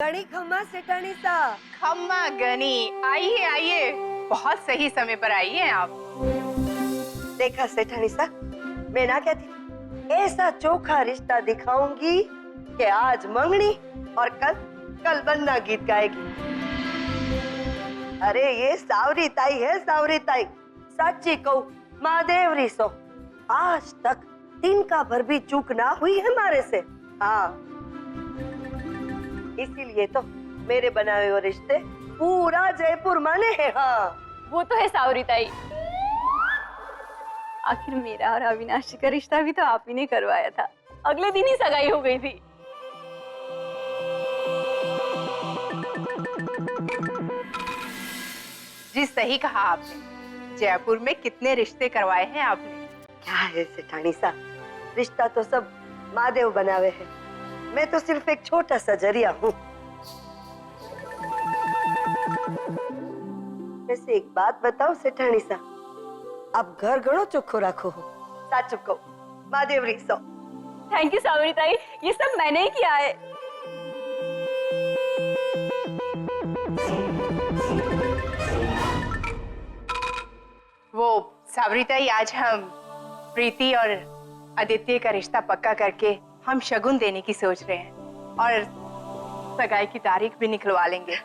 गणी खम्मा सेठानी सा। खम्मा गनी, आइए आइए, बहुत सही समय पर आई हैं आप। देखा सेठानी सा, मैं ना कहती थी ऐसा चोखा रिश्ता दिखाऊंगी कि आज मंगनी और कल बन्ना गीत गाएगी। अरे ये सावरी ताई है, सावरी ताई। सच्ची कहूं महादेव रिसो, आज तक तिनका भर भी चूक ना हुई है हमारे से। हाँ, इसीलिए तो मेरे बनाए हुए रिश्ते पूरा जयपुर माने हैं। हाँ वो तो है सावरी ताई, आखिर मेरा और अविनाशी का रिश्ता भी तो आप ही ने करवाया था। अगले दिन ही सगाई हो गई थी। जी सही कहा आपने, जयपुर में कितने रिश्ते करवाए हैं आपने। क्या है सेठानी सा, रिश्ता तो सब महादेव बनावे हैं, मैं तो सिर्फ एक छोटा सा जरिया हूँ। वैसे एक बात बताओ सेठानी सा, अब घर घणो चोखो रखो हो। साचु को महादेव रिसो। थैंक यू सावरी ताई, ये सब मैंने ही किया है। वो सावरी ताई, आज हम प्रीति और आदित्य का रिश्ता पक्का करके हम शगुन देने की सोच रहे हैं और सगाई की तारीख भी निकलवा लेंगे,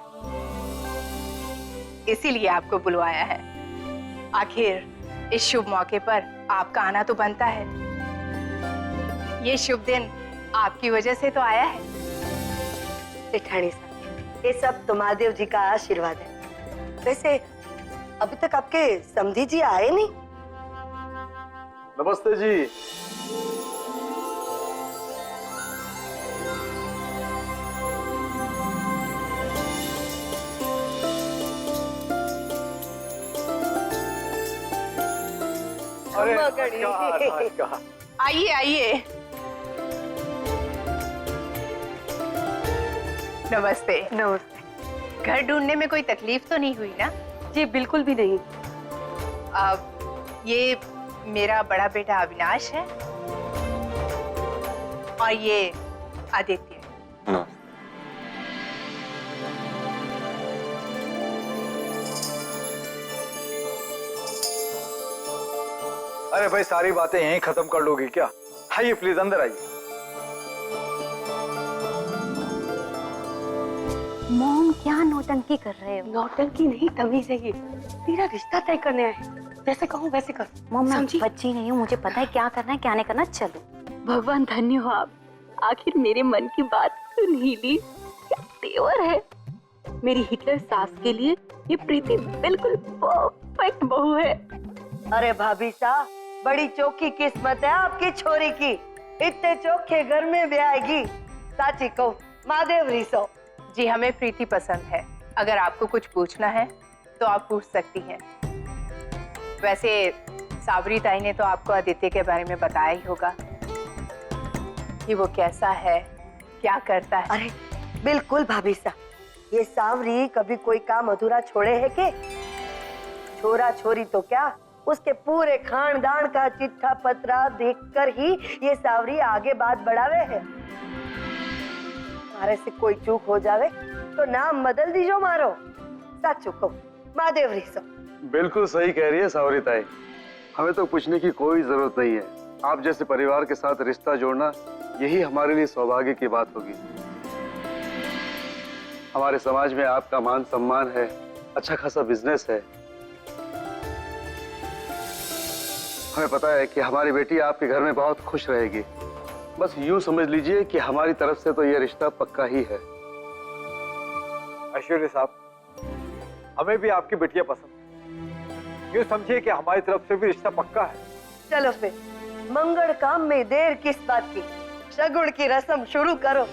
इसीलिए आपको बुलवाया है। आखिर इस शुभ मौके पर आपका आना तो बनता है। ये शुभ दिन आपकी वजह से तो आया है। सेठानी सा, ये सब तो महादेव जी का आशीर्वाद है। वैसे अभी तक आपके समधी जी आए नहीं? नमस्ते जी। अरे नमस्कार। आइए आइए। नमस्ते। नमस्ते। घर ढूंढने में कोई तकलीफ तो नहीं हुई ना? जी बिल्कुल भी नहीं। ये मेरा बड़ा बेटा अविनाश है और ये आदित्य। अरे भाई, सारी बातें यहीं खत्म कर लोगी क्या? आइए प्लीज, अंदर आइए। मॉम क्या नौटंकी कर रहे हो? नौटंकी नहीं, तमीज है ये। तेरा रिश्ता तय करने आए, जैसे कहूँ वैसे कर। मॉम मैं बच्ची नहीं हूँ, मुझे पता है क्या करना है क्या नहीं करना। चलो। भगवान धन्य हो आप, आखिर मेरे मन की बात सुन ही ली। क्या तेवर है। मेरी हिटलर सास के लिए ये प्रीति बिल्कुल परफेक्ट बहू है। अरे भाभी सा, बड़ी चौकी किस्मत है आपकी छोरी की, इतने चोखे घर में भी आएगी। साची को महादेव रिसो। जी हमें प्रीति पसंद है, अगर आपको कुछ पूछना है तो आप पूछ सकती हैं। वैसे सावरी ताई ने तो आपको आदित्य के बारे में बताया ही होगा कि वो कैसा है, क्या करता है। अरे बिल्कुल भाभी सा, ये सावरी कभी कोई काम अधूरा छोड़े है के? छोरा छोरी तो क्या, उसके पूरे खानदान का चिट्ठा पत्रा देखकर ही ये सावरी आगे बात बढ़ावे है। मारे से कोई चूक हो जावे तो नाम बदल दीजो मारो। साचु को महादेव रिसो। बिल्कुल सही कह रही है सावरी ताई, हमें तो पूछने की कोई जरूरत नहीं है। आप जैसे परिवार के साथ रिश्ता जोड़ना, यही हमारे लिए सौभाग्य की बात होगी। हमारे समाज में आपका मान सम्मान है, अच्छा खासा बिजनेस है। हमें पता है कि हमारी बेटी आपके घर में बहुत खुश रहेगी। बस यूं समझ लीजिए कि हमारी तरफ से तो यह रिश्ता पक्का ही है। ऐश्वर्य साहब, हमें भी आपकी बिटिया पसंद। यूं समझिए कि हमारी तरफ से भी रिश्ता पक्का है। चलो फिर मंगल काम में देर किस बात की, शगुन की रस्म शुरू करो।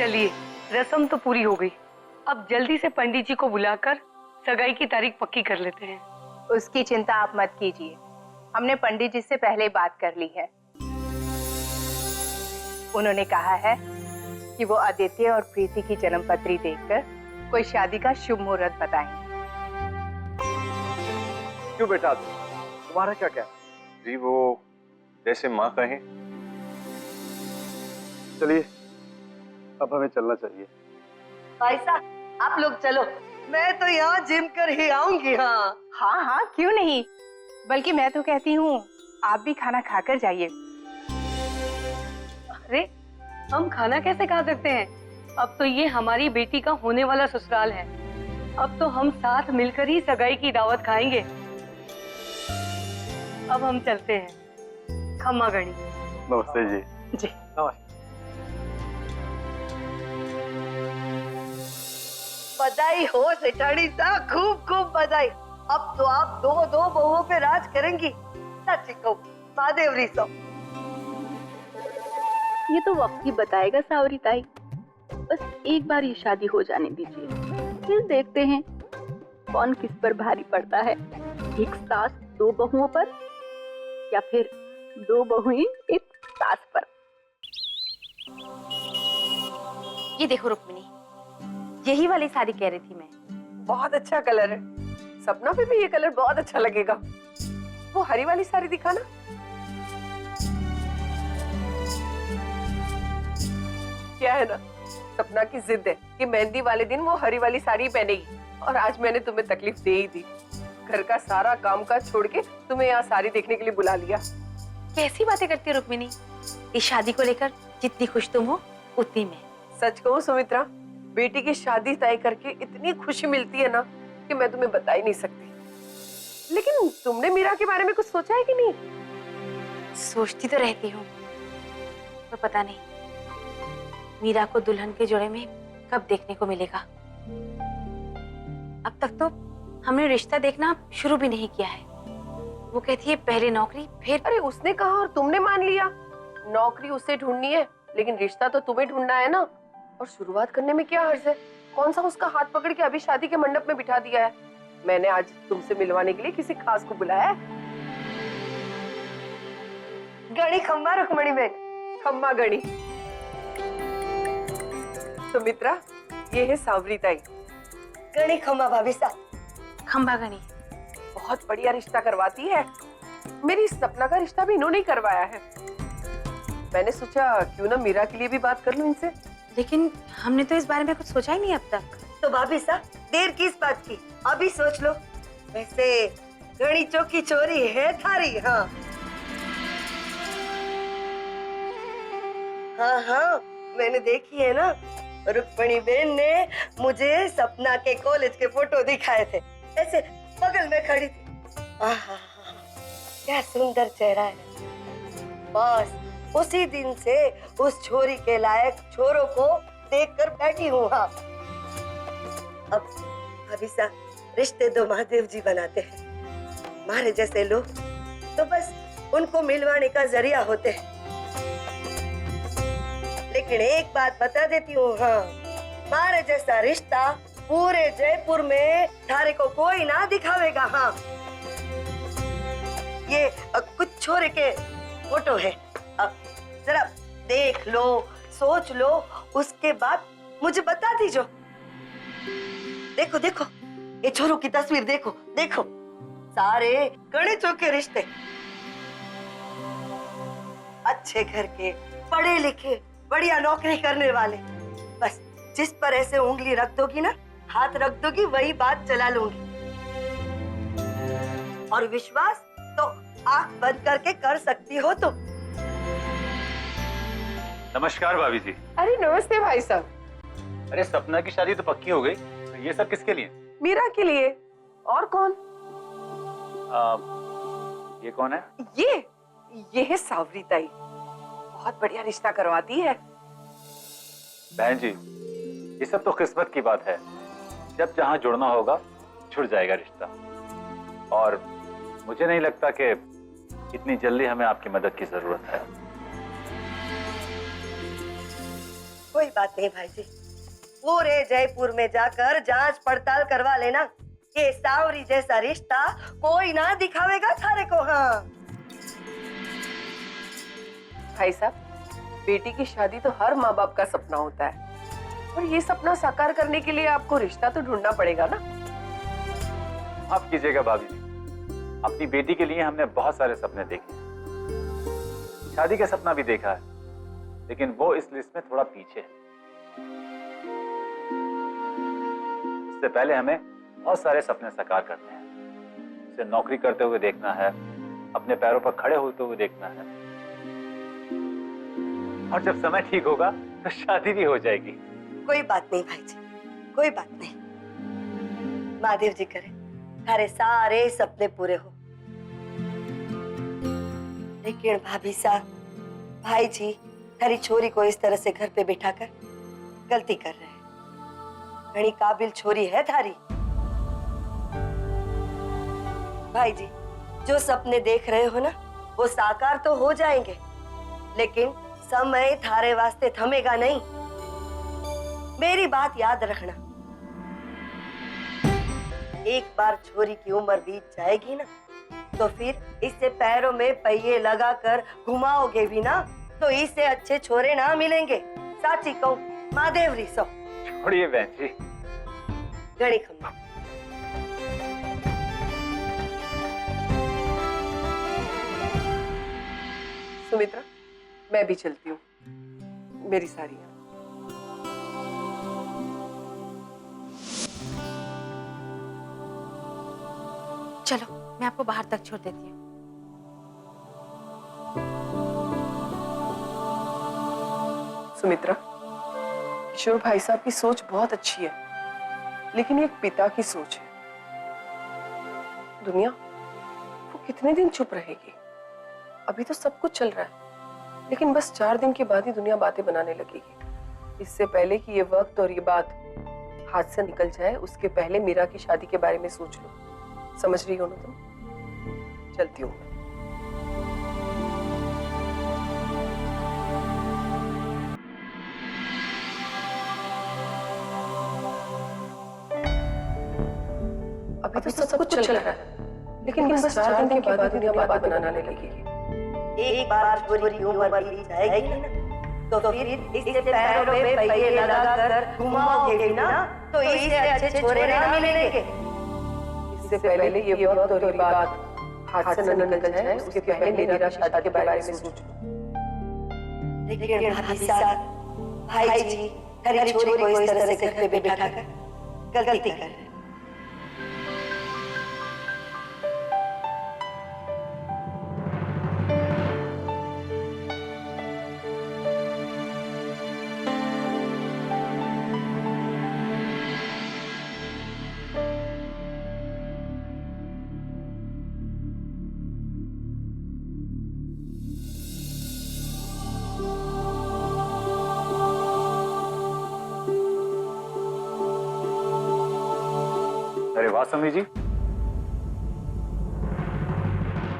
चलिए, रस्म तो पूरी हो गई, अब जल्दी से पंडित जी को बुलाकर सगाई की तारीख पक्की कर लेते हैं। उसकी चिंता आप मत कीजिए, हमने पंडित जी से पहले ही बात कर ली है। उन्होंने कहा है कि वो आदित्य और प्रीति की जन्मपत्री देखकर कोई शादी का शुभ मुहूर्त बताएंगे। क्यों बेटा, तुम्हारा क्या क्या? जी वो जैसे माँ कहें। चलिए अब हमें चलना चाहिए। भाई साहब आप लोग चलो, मैं तो यहाँ जिम कर ही आऊंगी। हाँ हाँ हाँ, क्यों नहीं, बल्कि मैं तो कहती हूँ आप भी खाना खाकर जाइए। अरे हम खाना कैसे खा सकते हैं, अब तो ये हमारी बेटी का होने वाला ससुराल है। अब तो हम साथ मिलकर ही सगाई की दावत खाएंगे। अब हम चलते हैं। खम्मा गणी। नमस्ते जी। जी नमस्ते। बधाई हो सेठानी साहब, खूब खूब बधाई। अब तो आप दो दो बहुओं पे राज करेंगी। सच कहो महादेव रिसो। ये तो वक्त ही बताएगा सावरी ताई, बस एक बार ये शादी हो जाने दीजिए, फिर देखते हैं कौन किस पर भारी पड़ता है, एक सास दो बहुओं पर या फिर दो बहुएं एक सास पर। ये देखो रुक्मिणी, यही वाली साड़ी कह रही थी मैं। बहुत अच्छा कलर है, सपना पे भी ये कलर बहुत अच्छा लगेगा। वो हरी वाली साड़ी दिखाना। क्या है ना, सपना की जिद है कि मेहंदी वाले दिन वो हरी वाली साड़ी पहनेगी, और आज मैंने तुम्हें तकलीफ दे ही दी। घर का सारा काम काज छोड़ के तुम्हें यहाँ साड़ी देखने के लिए बुला लिया। कैसी बातें करती हो रुक्मिणी, इस शादी को लेकर जितनी खुश तुम हो उतनी मैं। सच कहूँ सुमित्रा, बेटी की शादी तय करके इतनी खुशी मिलती है ना कि मैं तुम्हें बता ही नहीं सकती। लेकिन तुमने मीरा के बारे में कुछ सोचा है कि नहीं? सोचती तो रहती हूँ, पर पता नहीं मीरा को दुल्हन के जोड़े में कब देखने को मिलेगा। अब तक तो हमने रिश्ता देखना शुरू भी नहीं किया है। वो कहती है पहले नौकरी फिर। अरे उसने कहा और तुमने मान लिया। नौकरी उसे ढूंढनी है, लेकिन रिश्ता तो तुम्हें ढूंढना है ना। और शुरुआत करने में क्या हर्ज है? कौन सा उसका हाथ पकड़ के अभी शादी के मंडप में बिठा दिया है। मैंने आज तुमसे मिलवाने के लिए किसी खास को बुलाया है। गणी खम्बा रुक्मणी बेन। खम्मा गणी। सुमित्रा, ये है सावरी ताई। गणी खम्बा भाभी साहब। खंबा गणी। बहुत बढ़िया रिश्ता करवाती है। मेरी सपना का रिश्ता भी इन्होंने ही करवाया है। मैंने सोचा क्यों ना मीरा के लिए भी बात कर लूं इनसे। लेकिन हमने तो इस बारे में कुछ सोचा ही नहीं अब तक। तो भाभी साहब देर किस बात की, अभी सोच लो। वैसे गणी चौकी चोरी है थारी। हाँ हाँ हाँ मैंने देखी है ना, रुक्मणी बेन ने मुझे सपना के कॉलेज के फोटो दिखाए थे, ऐसे बगल में खड़ी थी। आहा, क्या सुंदर चेहरा है। बस उसी दिन से उस छोरी के लायक छोरों को देखकर बैठी हूँ। हाँ अब भाभी साहब रिश्ते तो महादेव जी बनाते हैं, हमारे जैसे लोग तो बस उनको मिलवाने का जरिया होते हैं। लेकिन एक बात बता देती हूँ, हाँ हमारे जैसा रिश्ता पूरे जयपुर में थारे को कोई ना दिखावेगा। हाँ ये कुछ छोरे के फोटो है, अब जरा देख लो, सोच लो, उसके बाद मुझे बता दीजो। देखो देखो ये छोरों की तस्वीर देखो देखो, सारे गणितों के रिश्ते, अच्छे घर के, पढ़े लिखे, बढ़िया नौकरी करने वाले। बस जिस पर ऐसे उंगली रख दोगी ना, हाथ रख दोगी, वही बात चला लूंगी। और विश्वास तो आंख बंद करके कर सकती हो तुम। नमस्कार भाभी जी। अरे नमस्ते भाई साहब। अरे सपना की शादी तो पक्की हो गई, तो ये सब किसके लिए? मीरा के लिए। और कौन? ये कौन है? ये है सावरी ताई, बहुत बढ़िया रिश्ता करवाती है। बहन जी, ये सब तो किस्मत की बात है, जब जहाँ जुड़ना होगा जुड़ जाएगा रिश्ता। और मुझे नहीं लगता कि इतनी जल्दी हमें आपकी मदद की जरूरत है। कोई बात नहीं भाई जी, पूरे जयपुर में जाकर जांच पड़ताल करवा लेना। ये सावरी जैसा रिश्ता कोई ना दिखावेगा थारे को। हाँ भाई साहब, बेटी की शादी तो हर माँ बाप का सपना होता है, और ये सपना साकार करने के लिए आपको रिश्ता तो ढूंढना पड़ेगा ना। माफ कीजिएगा भाभी जी, अपनी बेटी के लिए हमने बहुत सारे सपने देखे, शादी का सपना भी देखा है, लेकिन वो इस लिस्ट में थोड़ा पीछे है। उससे पहले हमें बहुत सारे सपने साकार करने हैं। उसे नौकरी करते हुए देखना है, अपने पैरों पर खड़े होते हुए देखना है, और जब समय ठीक होगा तो शादी भी हो जाएगी। कोई बात नहीं भाई जी, कोई बात नहीं। महादेव जी करे थारे सारे सपने पूरे हो। लेकिन भाभी साहब, भाई जी थारी छोरी को इस तरह से घर पे बिठाकर गलती कर रहे हैं। घनी काबिल छोरी है थारी। भाई जी, जो सपने देख रहे हो ना, वो साकार तो हो जाएंगे, लेकिन समय थारे वास्ते थमेगा नहीं। मेरी बात याद रखना, एक बार छोरी की उम्र बीत जाएगी ना, तो फिर इससे पैरों में पहिए लगाकर घुमाओगे भी ना, तो इससे अच्छे छोरे ना मिलेंगे। साची कहूं, महादेव रिसो। छोड़िए बहन जी। घड़ी खम्मा। सुमित्रा, मैं भी चलती हूँ, मेरी साड़ियाँ। चलो मैं आपको बाहर तक छोड़ देती हूँ। सुमित्रा, किशोर भाई साहब की सोच बहुत अच्छी है, लेकिन ये एक पिता की सोच है। दुनिया वो कितने दिन चुप रहेगी? अभी तो सब कुछ चल रहा है, लेकिन बस 4 दिन के बाद ही दुनिया बातें बनाने लगेगी। इससे पहले कि ये वक्त और ये बात हाथ से निकल जाए, उसके पहले मीरा की शादी के बारे में सोच लो। समझ रही हो ना तुम? चलती हूँ। अभी तो सब कुछ चल रहा है, लेकिन बस 4 दिन के बाद दुनिया बातें बनाने लगेगी। एक बार छोरी की उम्र बीत जाएगी ना, तो फिर इससे पैरों में पहिए लगाकर घुमाओगे भी ना, तो इससे अच्छे छोरे ना मिलेंगे। इससे पहले ये वक्त और ये बात हाथ से न निकल जाए, उसके पहले मीरा शादी के बारे में सोच लो। लेकिन भाभी साहब, भाई जी थारी छोरी को इस तरह से घर पे बिठाकर गलती कर रहे हैं। अरे वाह समी जी,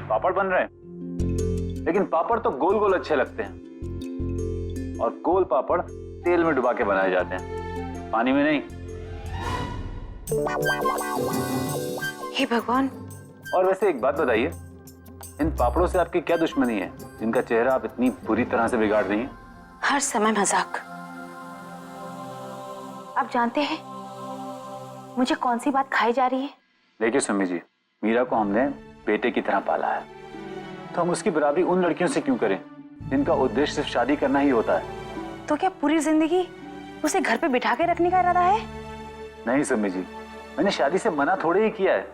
पापड़ बन रहे हैं, लेकिन पापड़ तो गोल गोल अच्छे लगते हैं, और गोल पापड़ तेल में डुबा के बनाए जाते हैं, पानी में नहीं। हे भगवान। और वैसे एक बात बताइए, इन पापड़ों से आपकी क्या दुश्मनी है, जिनका चेहरा आप इतनी बुरी तरह से बिगाड़ रही हैं? हर समय मजाक। आप जानते हैं मुझे कौन सी बात खाई जा रही है? देखिए सुमी जी, मीरा को हमने बेटे की तरह पाला है, तो हम उसकी बराबरी उन लड़कियों से क्यों करें जिनका उद्देश्य सिर्फ शादी करना ही होता है? तो क्या पूरी जिंदगी उसे घर पे बिठा के रखने का इरादा है? नहीं सुमी जी, मैंने शादी से मना थोड़े ही किया है।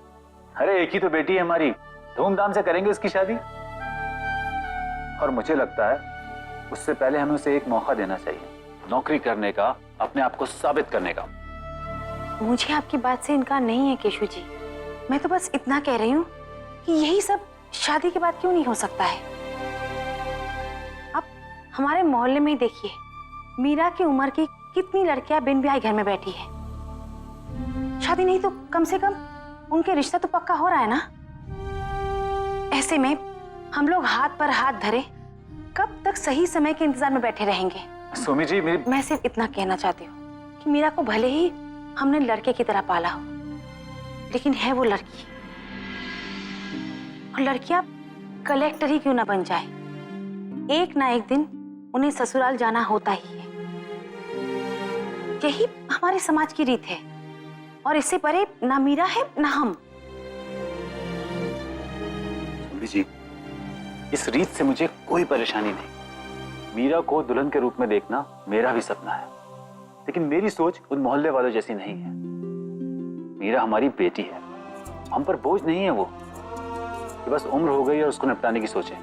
अरे एक ही तो बेटी है हमारी, धूमधाम से करेंगे उसकी शादी। और मुझे लगता है उससे पहले हमें उसे एक मौका देना चाहिए, नौकरी करने का, अपने आप को साबित करने का। मुझे आपकी बात से इनकार नहीं है केशु जी, मैं तो बस इतना कह रही हूँ कि यही सब शादी के बाद क्यों नहीं हो सकता है। अब हमारे मोहल्ले में ही देखिए, मीरा की उम्र की कितनी लड़कियां बिन ब्याह घर में बैठी है। शादी नहीं तो कम से कम उनके रिश्ता तो पक्का हो रहा है ना। ऐसे में हम लोग हाथ पर हाथ धरे कब तक सही समय के इंतजार में बैठे रहेंगे? सुमी जी मेरी मैं सिर्फ इतना कहना चाहती हूँ कि मीरा को भले ही हमने लड़के की तरह पाला हो, लेकिन है वो लड़की, और लड़कियां कलेक्टर ही क्यों ना बन जाए, एक ना एक दिन उन्हें ससुराल जाना होता ही है। यही हमारे समाज की रीत है, और इससे परे ना मीरा है ना हम। सुमी जी, इस रीत से मुझे कोई परेशानी नहीं। मीरा को दुल्हन के रूप में देखना मेरा भी सपना है, लेकिन मेरी सोच उन मोहल्ले वालों जैसी नहीं है। मीरा हमारी बेटी है, हम पर बोझ नहीं है वो कि बस उम्र हो गई और उसको निपटाने की सोचे।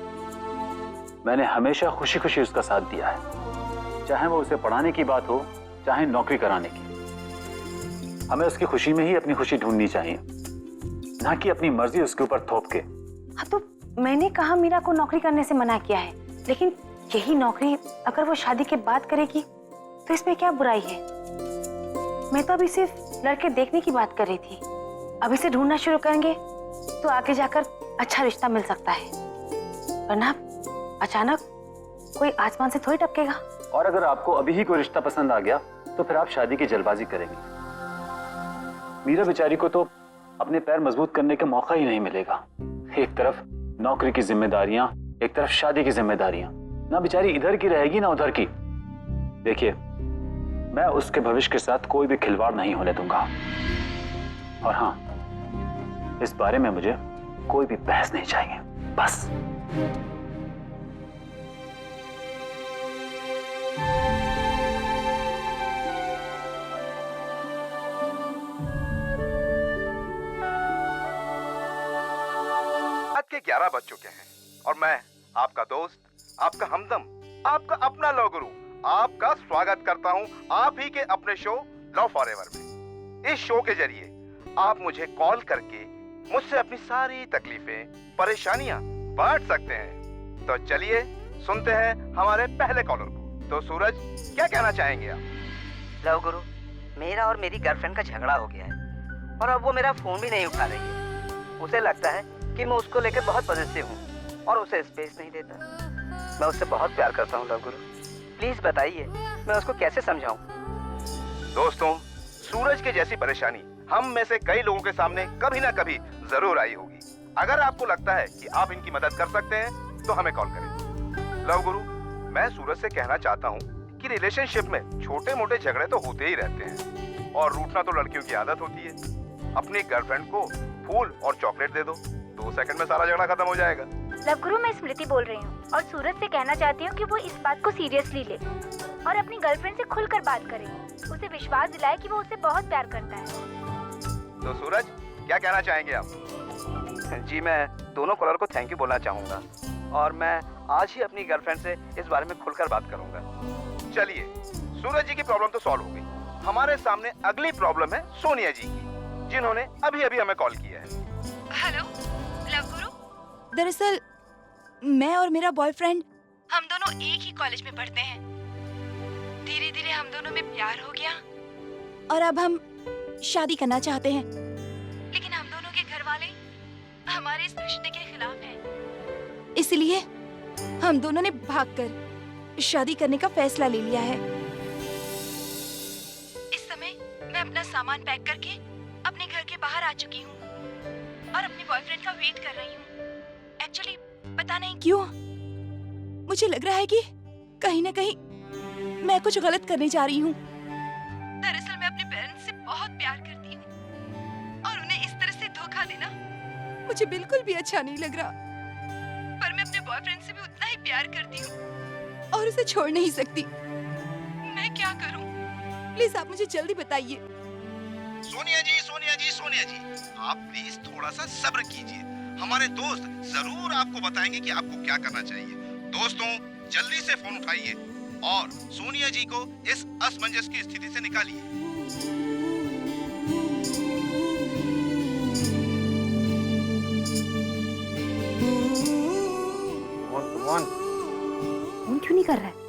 मैंने हमेशा खुशी खुशी उसका साथ दिया है, चाहे वो उसे पढ़ाने की बात हो चाहे नौकरी कराने की। हमें उसकी खुशी में ही अपनी खुशी ढूंढनी चाहिए, ना कि अपनी मर्जी उसके ऊपर थोप के। हाँ, तो मैंने कहा मीरा को नौकरी करने से मना किया है, लेकिन यही नौकरी अगर वो शादी के बाद करेगी तो इसमें क्या बुराई है? मैं तो अभी सिर्फ लड़के देखने की बात कर रही थी। अभी से ढूंढना शुरू करेंगे तो आगे जाकर अच्छा रिश्ता मिल सकता है, वरना अचानक कोई आसमान से थोड़ी टपकेगा। और अगर आपको अभी ही कोई रिश्ता पसंद आ गया तो फिर आप शादी की जल्दबाजी करेंगे। मीरा बेचारी को तो अपने पैर मजबूत करने का मौका ही नहीं मिलेगा। एक तरफ नौकरी की जिम्मेदारियां, एक तरफ शादी की जिम्मेदारियां, ना बेचारी इधर की रहेगी ना उधर की। देखिए, मैं उसके भविष्य के साथ कोई भी खिलवाड़ नहीं होने दूंगा। और हाँ, इस बारे में मुझे कोई भी बहस नहीं चाहिए, बस। रात के 11 बज चुके हैं और मैं आपका दोस्त, आपका हमदम, आपका अपना लव गुरु आपका स्वागत करता हूं आप ही के अपने शो लव फॉरएवर में। इस शो के जरिए आप मुझे कॉल करके मुझसे अपनी सारी तकलीफें, परेशानियां बांट सकते हैं। तो चलिए सुनते हैं हमारे पहले कॉलर को। तो सूरज, क्या कहना चाहेंगे आप? लव गुरु, मेरा और मेरी गर्लफ्रेंड का झगड़ा हो गया है और अब वो मेरा फोन भी नहीं उठा रही है। उसे लगता है कि मैं उसको लेकर बहुत पॉजिटिव हूँ और उसे स्पेस नहीं देता। मैं उससे बहुत प्यार करता हूँ लव गुरु, प्लीज बताइए मैं उसको कैसे समझाऊं? दोस्तों, सूरज के जैसी परेशानी हम में से कई लोगों के सामने कभी ना कभी जरूर आई होगी। अगर आपको लगता है कि आप इनकी मदद कर सकते हैं तो हमें कॉल करें। लव गुरु, मैं सूरज से कहना चाहता हूँ कि रिलेशनशिप में छोटे मोटे झगड़े तो होते ही रहते हैं और रूठना तो लड़कियों की आदत होती है। अपनी गर्लफ्रेंड को फूल और चॉकलेट दे दो, 2 सेकंड में सारा झगड़ा खत्म हो जाएगा। लव गुरु, मैं स्मृति बोल रही हूँ और सूरज से कहना चाहती हूँ कि वो इस बात को सीरियसली ले और अपनी गर्लफ्रेंड से खुलकर बात करे, उसे विश्वास दिलाए कि वो उससे बहुत प्यार करता है। तो सूरज, क्या कहना चाहेंगे आप? जी, मैं दोनों कॉलर को थैंक यू बोलना चाहूंगा और मैं आज ही अपनी गर्लफ्रेंड से इस बारे में खुलकर बात करूंगा। चलिए, सूरज जी की प्रॉब्लम तो सॉल्व हो गई। हमारे सामने अगली प्रॉब्लम है सोनिया जी की, जिन्होंने अभी अभी हमें कॉल किया है। हेलो लव गुरु, दरअसल मैं और मेरा बॉयफ्रेंड हम दोनों एक ही कॉलेज में पढ़ते हैं। धीरे धीरे हम दोनों में प्यार हो गया और अब हम शादी करना चाहते हैं, लेकिन हम दोनों के घर वाले हमारे इस रिश्ते के खिलाफ हैं। इसलिए हम दोनों ने भागकर शादी करने का फैसला ले लिया है। इस समय मैं अपना सामान पैक करके अपने घर के बाहर आ चुकी हूँ और अपने बॉयफ्रेंड का वेट कर रही हूँ। एक्चुअली पता नहीं क्यों मुझे लग रहा है कि कहीं ना कहीं मैं कुछ गलत करने जा रही हूँ। दरअसल मैं अपने पेरेंट्स से बहुत प्यार करती हूँ और उन्हें इस तरह से धोखा देना मुझे बिल्कुल भी अच्छा नहीं लग रहा। पर मैं अपने बॉयफ्रेंड से भी उतना ही प्यार करती हूँ और उसे छोड़ नहीं सकती। मैं क्या करूँ? प्लीज आप मुझे जल्दी बताइए। सोनिया जी, सोनिया जी, सोनिया जी, आप प्लीज थोड़ा सा सब्र कीजिए। हमारे दोस्त जरूर आपको बताएंगे कि आपको क्या करना चाहिए। दोस्तों, जल्दी से फोन उठाइए और सोनिया जी को इस असमंजस की स्थिति से निकालिए। फोन क्यों नहीं कर रहा है?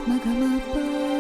Magama pa